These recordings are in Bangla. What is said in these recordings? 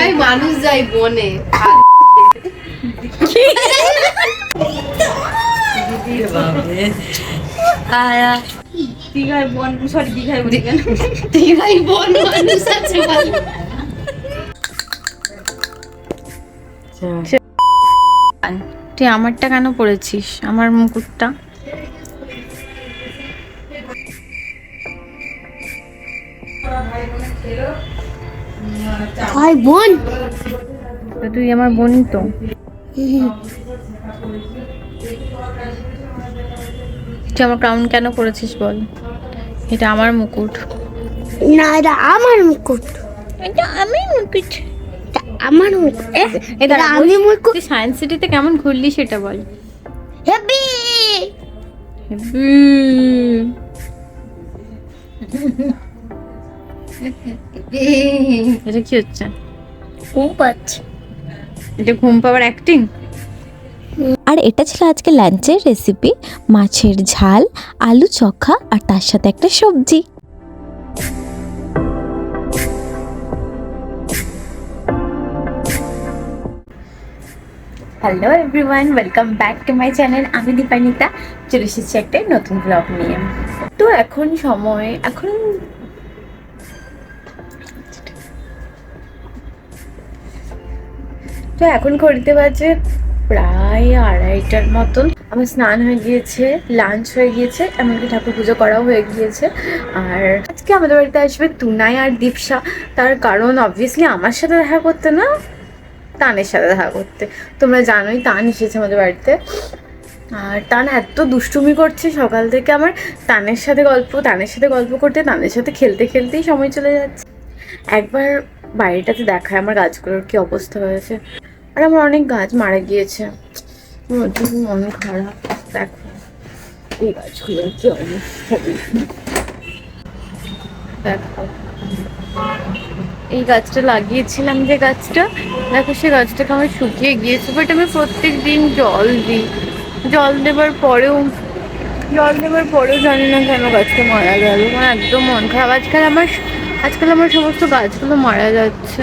দীঘায় মানুষ যায় বনে। দীঘায় বন, সরি দীঘায় দীঘায় বন মানুষ আছে ভালো। তুই আমারটা কেন পড়েছিস, আমার মুকুটটা? ভাই বোন, তুই আমার বোনই তো। তুই আমার ক্রাউন কেন পড়েছিস বল? এটা আমার মুকুট। না এটা আমার মুকুট, এটা আমি মুকুট, এটা আমার মুকুট, এটা আমি মুকুট। তুই সায়েন্স সিটিতে কেমন ঘুরলি সেটা বল। হ্যাপি এটা কি হচ্ছে? ঘুম পাচ্ছে। এটা ঘুম পাওয়ার অ্যাক্টিং। আর এটা ছিল আজকে লাঞ্চের রেসিপি, মাছের ঝাল, আলু চোখা আর তার সাথে একটা সবজি। Hello everyone, welcome back to my channel. আমি দীপানিতা, চলে এসেছি একটা নতুন ব্লগ নিয়ে। তো এখন ঘড়িতে বাজে প্রায় 2:30টার মতন। আমার স্নান হয়ে গিয়েছে, লাঞ্চ হয়ে গিয়েছে, এমনকি ঠাকুর পুজো করাও হয়ে গিয়েছে। আর আজকে আমাদের বাড়িতে আসবে তুনাই আর দীপশা। তার কারণ অবভিয়াসলি আমার সাথে দেখা করতে না, তানের সাথে দেখা করতে। তোমরা জানোই তান এসেছে আমাদের বাড়িতে। আর তান এত দুষ্টুমি করছে সকাল থেকে, আমার তানের সাথে গল্প করতে, তানের সাথে খেলতে খেলতেই সময় চলে যাচ্ছে। একবার বাড়িটাতে দেখায় আমার গাছগুলোর কি অবস্থা হয়েছে। আর আমার অনেক গাছ মারা গিয়েছে, মন খারাপ। দেখো এই গাছগুলোর কি অবস্থা, দেখো এই গাছটা লাগিয়েছিলাম, যে গাছটা দেখো সে গাছটাকে আমার শুকিয়ে গিয়েছে। বাট আমি প্রত্যেক দিন জল দেবার পরেও জানি না কেন গাছটা মারা গেল। আমার একদম মন খারাপ। আজকাল আমার সমস্ত গাছগুলো মারা যাচ্ছে।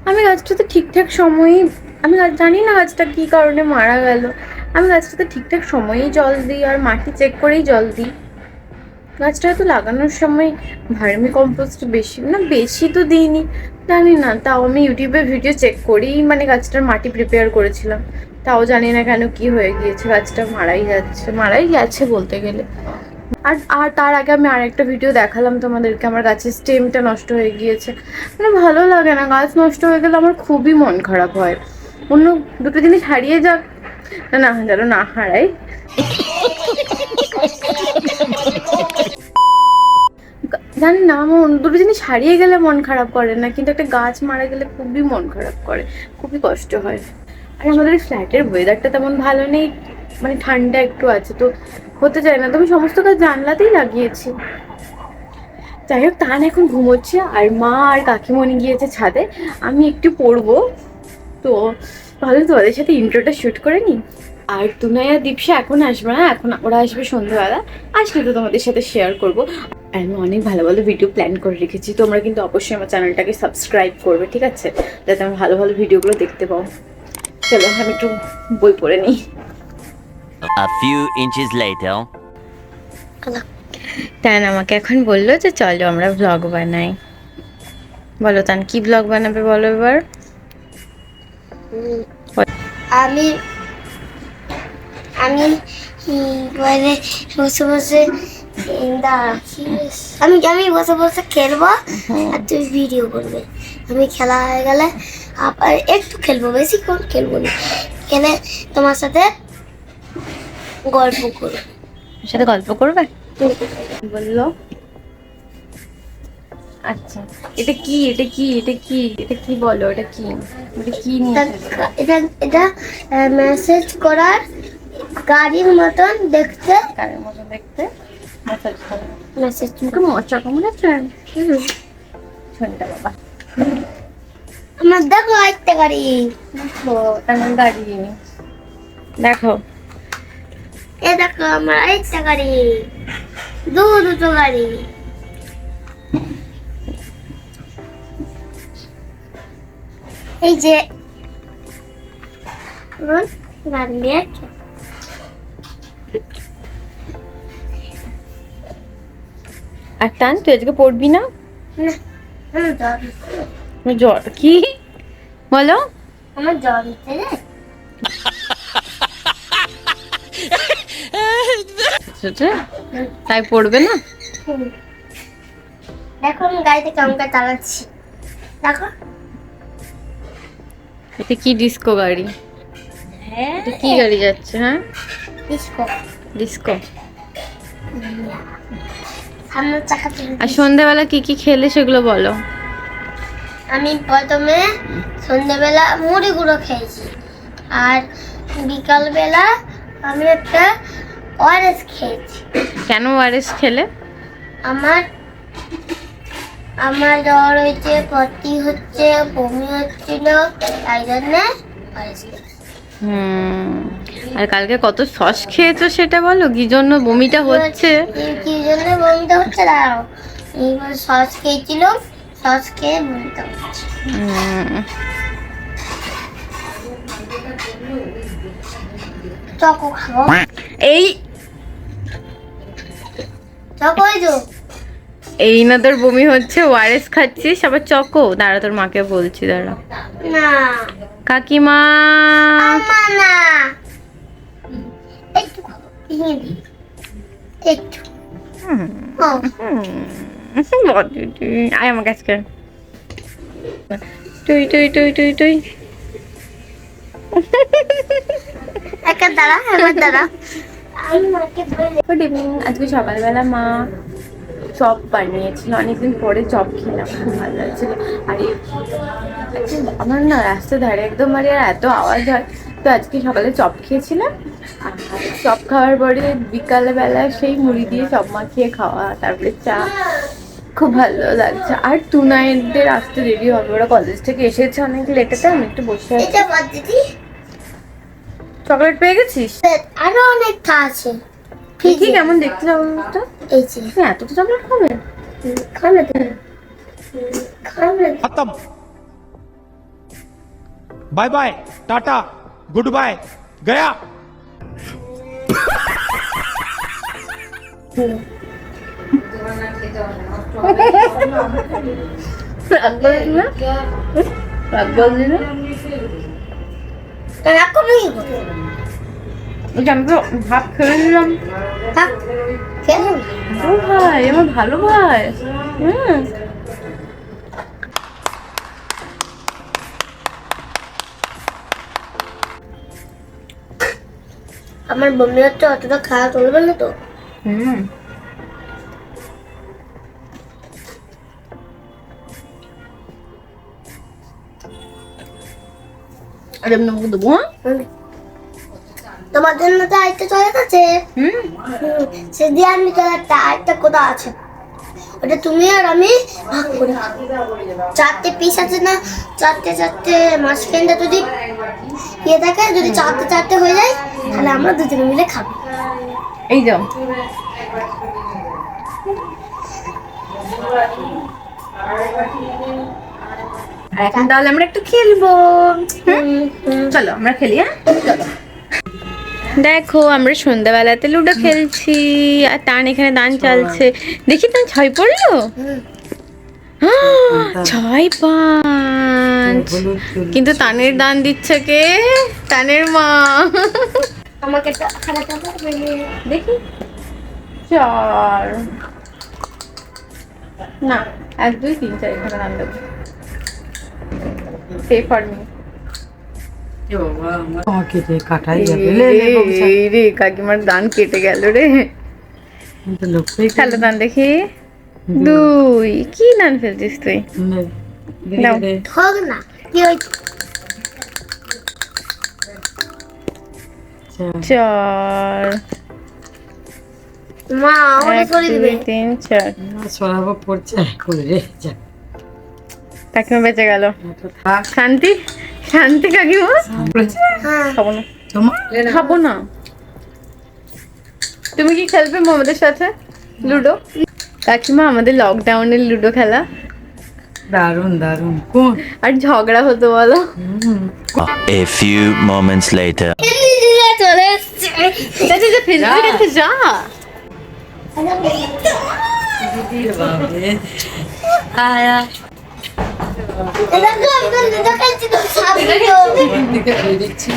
আমি গাছটাতে ঠিকঠাক সময়ে, আমি জানি না গাছটা কী কারণে মারা গেল। আমি গাছটাতে ঠিকঠাক সময়েই জল দিই আর মাটি চেক করেই জল দিই। গাছটা হয়তো লাগানোর সময় ভার্মি কম্পোস্ট বেশি তো দিইনি, জানি না। তাও আমি ইউটিউবে ভিডিও চেক করেই মানে গাছটার মাটি প্রিপেয়ার করেছিলাম। তাও জানি না কেন কি হয়ে গিয়েছে, গাছটা মারাই গেছে বলতে গেলে। আর তার আগে আমি আরেকটা ভিডিও দেখালাম তোমাদেরকে, আমার গাছের স্টেমটা নষ্ট হয়ে গিয়েছে। মানে ভালো লাগে না, গাছ নষ্ট হয়ে গেলে আমার খুবই মন খারাপ হয়। অন্য দুটো জিনিস হারিয়ে যাক, না যেন না হারাই। জানি না, আমার অন্য দুটো জিনিস হারিয়ে গেলে মন খারাপ করে না, কিন্তু একটা গাছ মারা গেলে খুবই মন খারাপ করে, খুবই কষ্ট হয়। আর আমাদের ফ্ল্যাটের ওয়েদারটা তেমন ভালো নেই, মানে ঠান্ডা একটু আছে, তো হতে চায় না। তো আমি সমস্ত গাছ জানলাতেই লাগিয়েছি। যাই হোক, তান এখন ঘুমোচ্ছে আর মা আর কাকিমণি গিয়েছে ছাদে। আমি একটু পড়বো, তো ভালো তোমাদের সাথে ইন্ট্রোটা শ্যুট করে নিই। আর তুনাই আর দীপশা এখন আসবে না, এখন ওরা আসবে সন্ধ্যাবেলা। আসলে তো তোমাদের সাথে শেয়ার করবো। আর আমি অনেক ভালো ভালো ভিডিও প্ল্যান করে রেখেছি, তোমরা কিন্তু অবশ্যই আমার চ্যানেলটাকে সাবস্ক্রাইব করবে, ঠিক আছে, যাতে আমি ভালো ভালো ভিডিওগুলো দেখতে পাও। চলো আমি একটু বই পড়ে নিই। A few inches later. তান আমাকে এখন বললো যে চলো আমরা ব্লগ বানাই। বলো তান, কি ব্লগ বানাবে বলো এবার। আমি আমি মানে বসে বসে আমি বসে বসে খেলবো আর তুই ভিডিও করবে। আমি খেলা হয়ে গেলে আবার একটু খেলবো, বেশিক্ষণ খেলবো না, খেলে তোমার সাথে গল্প করবো। সাথে গল্প করবে বললো। আচ্ছা, এটা কি বলো, এটা কি নিয়ে এটা মেসেজ করার গাড়ির মতন দেখতে, গাড়ির মতো দেখতে, মেসেজ মুখে মজা কেমন আছে শুনতে বাবা। আমার দেখো একটা গাড়ি, দেখো তার গাড়ি, দেখো এ দেখো আমার আরেকটা গাড়ি, দুটো গাড়ি। এই যে গাড়ি নিয়ে আর টান, তুই আজকে পড়বি না? জ্বর কি বলো? আমার জ্বর হচ্ছে রে। তাই পড়বে না? দেখো আমি গাড়িতে কেমন করে চালাচ্ছি, দেখো। এটা কি ডিস্কো গাড়ি? এটা কি গাড়ি যাচ্ছে? হ্যাঁ, ডিস্কো। ডিস্কো। সামনের চাকা। আর সন্ধ্যাবেলা কি কি খেলে সেগুলো বলো। আমি প্রথমে সন্ধ্যাবেলা মুড়ি গুঁড়ো খেয়েছি, আর বিকালবেলা আমি একটা ওআরএস খেয়েছি। কেন ওআরএস খেলে? আমার আমার জ্বর হয়েছে, পটি হচ্ছে, বমি হচ্ছিল, তাই জন্য ওআরএস খেয়েছি। আর কালকে কত সস খেয়েছো সেটা বলো, কি জন্য বমিটা হচ্ছে? কি জন্য বমিটা হচ্ছে দাঁড়াও। এইবার সস খেয়েছিল, সস খেয়ে বমিটা হচ্ছে। চকো খাবো। এই চকো এই তো। এই না তোর বমি হচ্ছে, ওআরএস খাচ্ছিস আবার চকো? দাঁড়া তোর মাকে বলছি, দাঁড়া। না কাকিমা, আমা না, একটু খাবো, ভেঙে দিই একটু। ও, আয় আমার কাছে। তুই তুই তুই তুই তুই একটা দাঁড়া, একবার দাঁড়া। আমি মাকে বলে গুড ইভিনিং। আজকে সকালবেলা মা চপ বানিয়েছিল, অনেকদিন পরে চপ খেলাম, খুব ভালো লাগছিল। আর আমার না রাস্তার ধারে একদম মানে এত আওয়াজ হয়, তো আজকে সকালে চপ খেয়েছিলাম। আর চপ খাওয়ার পরে বিকালবেলা সেই মুড়ি দিয়ে চপ মাখিয়ে খাওয়া, তারপরে চা, খুব ভালো লাগছে। আর টুনাইটদের আসতে দেরি হবে, ওরা কলেজ থেকে এসেছে অনেক লেটেতে, আমি একটু বসে আছি। এটা বাদ দিদি। চকলেট পেয়ে গেছিস? আরো অনেকটা আছে কি কেমন দেখতে চকলেটটা? এই যে এত তো চকলেট খাবে? খাবে তো, খাবে। खत्म bye bye ta-ta good bye गया রাগ বললি না? রাগ বললি না? রাগ করবে কি করে? আমি তো ভাত খেয়ে নিলাম। থাক, খেয়ে নাও। ও ভাই, আমার ভালো ভাই। আমার বমি হচ্ছে, অতটা খাওয়া চলবে না তো। আর এমনি মুখ দেবো। তোমার জন্য তো আরেকটা চলে গেছে, সে দিয়ে আমি চলাটা আরেকটা কোথা আছে, ওটা তুমি আর আমি ভাগ করে খাবো। 4টে পিস আছে না, 4টে মাঝখানটা যদি ইয়ে থাকে, যদি 4টে হয়ে যায়, তাহলে আমরা দুজনে মিলে খাবো। এই যাও। আর এখন তাহলে আমরা একটু খেলবো। চলো আমরা খেলি। হ্যাঁ চলো। দেখো আমরা সন্ধ্যাবেলাতে লুডো খেলছি, আর টান এখানে দান চালছে। দেখি টান 6 পড়লো। 6-5, কিন্তু তানের দান দিচ্ছে কে? তানের মা। আমাকে তো খারাপ হবে। দেখি 4 না, 1 2 3 4 এখানে দান দেবো। Pay for me. রে কাকিমার দান কেটে গেল রে। তাহলে দান দেখি 2। কি দান ফেলছিস তুই? দাও। হোক না, কি হয়েছে? 4 মা আমাকে 1 করে 2 দিবে। 3 4। সরাবো পড়ছে করে রে যা কাকিমা বেঁচে গেল। শান্তি শান্তি কাকিমা। হ্যাঁ, খাবো না, তোমার খাবো না। তুমি কি খেলবে আমাদের সাথে লুডো? কাকিমা আমাদের লকডাউনের লুডো খেলা দারুণ দারুণ কোন আর ঝগড়া হতো বলো। A few moments later. চলে এসছে ফেসবুক কাছে যা। বাবারে আয় আয় কোন দিকে বেরিয়েছি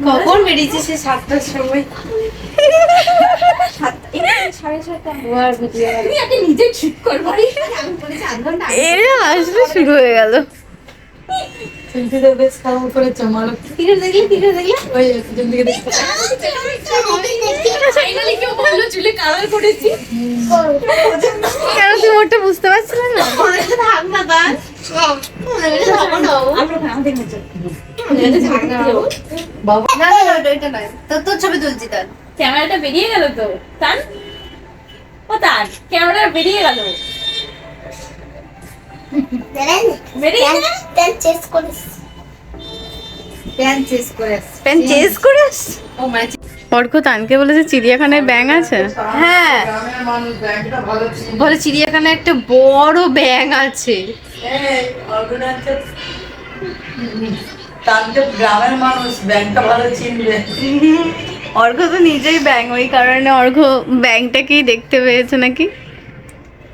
কখন বেরিয়েছি? সে 7টার সময়। এরা আসলে শুরু হয়ে গেল। চিন্তিতে বেশ খারাপ করে চমালো ওই একজন দিকে দেখতে কেন তুমি ওটা বুঝতে পারছিলে না? তোর ছবি তুলছি তার ক্যামেরাটা বেরিয়ে গেল তো তার ও তার ক্যামেরাটা বেরিয়ে গেল বেরিয়ে গেল প্যান চেস করে অর্ক তানকে বলেছে চিড়িয়াখানায় ব্যাঙ আছে। হ্যাঁ বলে চিড়িয়াখানায় একটা বড় ব্যাঙ আছে। গ্রামের মানুষ ব্যাংকটা ভালো চিনবে। অর্ঘ তো নিজেই ব্যাঙ, ওই কারণে অর্ঘ ব্যাঙটাকেই দেখতে পেয়েছে নাকি।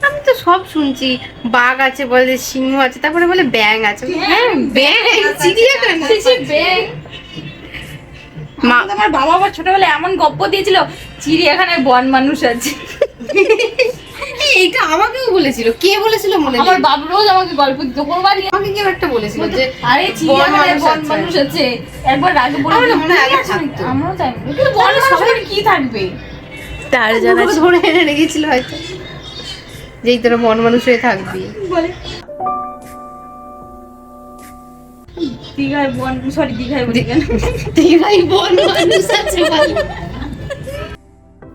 আমি তো সব শুনছি বাঘ আছে বলে, সিংহ আছে, তারপরে বলে ব্যাঙ আছে। হ্যাঁ ব্যাঙ চিড়িয়াখানা ব্যাঙ। আমার বাবা আবার ছোটবেলায় এমন গপ্প দিয়েছিল চিড়িয়াখানায় বন মানুষ আছে। এইটা আমাকেও বলেছিল। কে বলেছিল মনে নেই। আমার বাবা রোজ আমাকে গল্প দিত কোনবার আমাকে কেউ একটা বলেছিল যে আরে চিড়িয়াখানায় বন মানুষ আছে। একবার রাগে বলে মনে হয় আগে থাকতো। আমরাও জানি কিন্তু বন মানুষ কি থাকবে তার জানা ধরে এনে রেখেছিল হয়তো, যেই তোরা বন মানুষ হয়ে থাকবি। দীঘায় বন সরি দীঘায় বলি কেন দীঘায় বন মানুষ আছে বলে।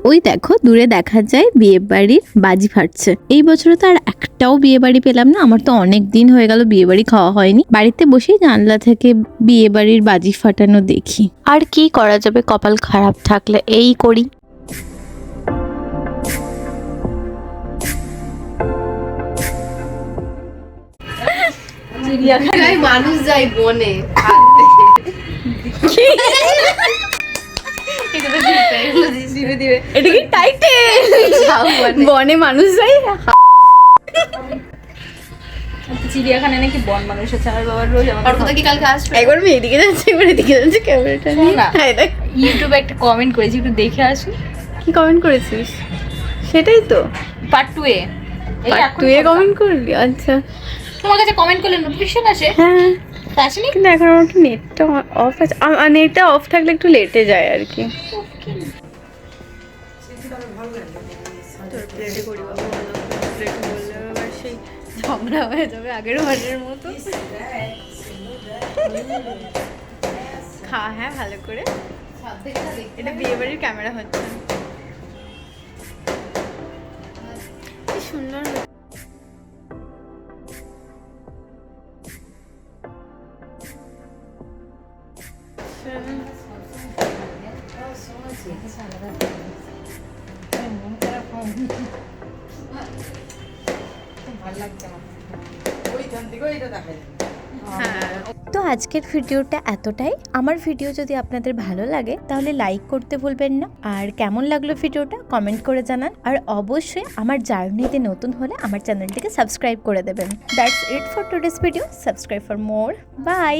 ওই দেখো দূরে দেখা যায় বিয়ে বাড়ির বাজি ফাটছে। এই বছরে তো আর একটাও বিয়ে বাড়ি পেলাম না। আমার তো অনেক দিন হয়ে গেল বিয়ে বাড়ি খাওয়া হয়নি। বাড়িতে বসেই জানলা থেকে বিয়ে বাড়ির বাজি ফাটানো দেখি। আর কি করা যাবে, কপাল খারাপ থাকলে এই করি। চিড়িয়াখানায় মানুষ যায় বনে। এটা কি টাইটেল? বনে মানুষ যায়। চিড়িয়াখানায় নাকি বন মানুষ আছে। আমার বাবার রোজ আমাকে কি কালকে আসবে? একবার আমি এদিকে যাচ্ছি, একবার এদিকে যাচ্ছি, ক্যামেরাটা নিয়ে। না। হ্যাঁ দেখ ইউটিউবে একটা কমেন্ট করেছি, একটু দেখে আসুন। কি কমেন্ট করেছিস? সেটাই তো পার্ট 2 এ তুই কমেন্ট করলি? আচ্ছা তোমার কাছে কমেন্ট করলে নোটিফিকেশন আসে? হ্যাঁ, তা আসেনি? কিন্তু এখন আমার একটু নেটটা অফ আছে। নেটটা অফ থাকলে একটু লেটে যায় আর কি। সেই ঝগড়া হয়ে যাবে আগের বারের মতো। খা হ্যাঁ ভালো করে। এটা বিয়ে বাড়ির ক্যামেরা হচ্ছে। কি সুন্দর তো আজকের ভিডিওটা এতটাই। আমার ভিডিও যদি আপনাদের ভালো লাগে তাহলে লাইক করতে ভুলবেন না। আর কেমন লাগলো ভিডিওটা কমেন্ট করে জানান। আর অবশ্যই আমার জার্নিতে নতুন হলে আমার চ্যানেলটিকে সাবস্ক্রাইব করে দেবেন। That's it for today's video. Subscribe for more. By.